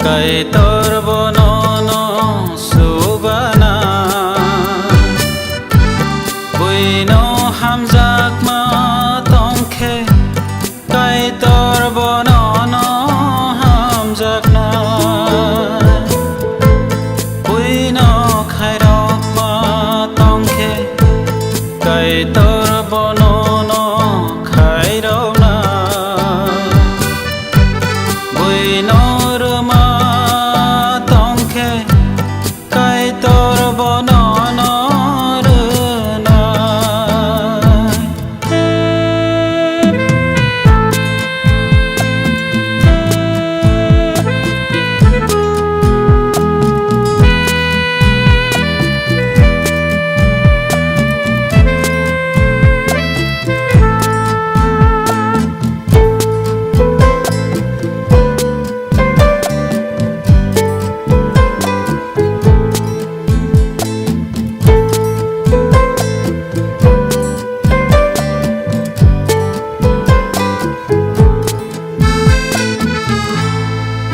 Kai torbonono subana buino hamjakma tongkhe kai torbonono hamjakna buino khairokma tongkhe kai torbonono khairona buino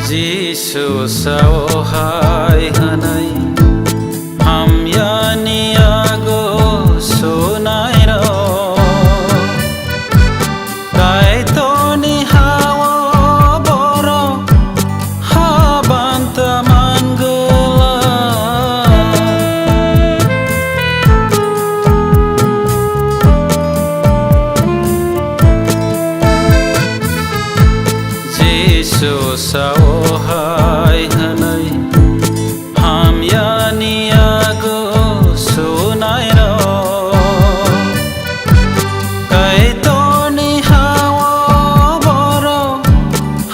Jisu sawhai hanai hamyani ago sunai ro kai toni hawa boro habanta mangala Jisu sawhai hanai hamyani ago sunai ro kai toni hawa boro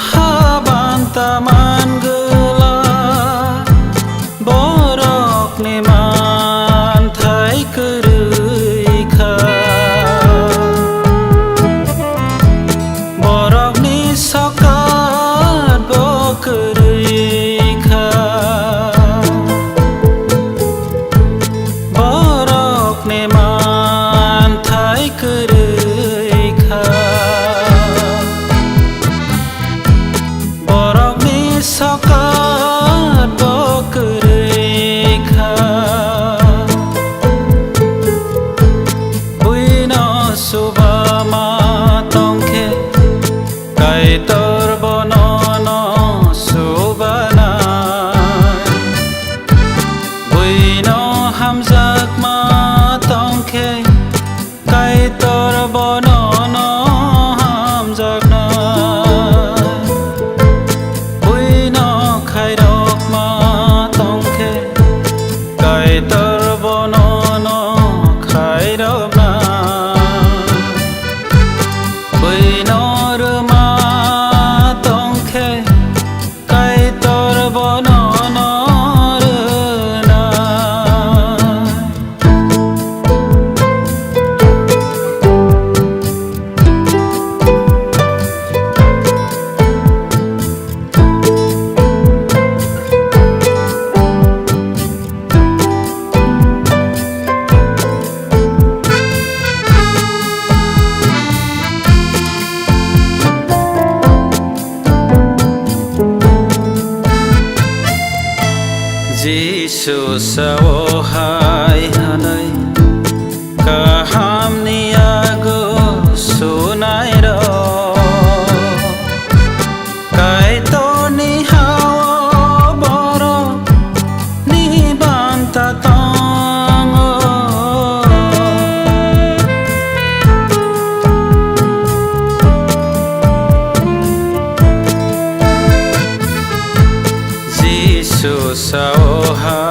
habanta mangala borok ni man thai kurui kha borok ni soka borok ne man thai kurui kha borok ni sokat bokurui kha buino subama tongkhe kai torbonono subana buino hamjakma tongkhe kai torbonono hamjakna buino khairokma tongkhe kai torbonono khairokna buino ruma tongkhe kai torbonono Jisu sawhai hanai kaham ni ago sunai ro kai toni hawa boro ni banta tongo Jisu sawhai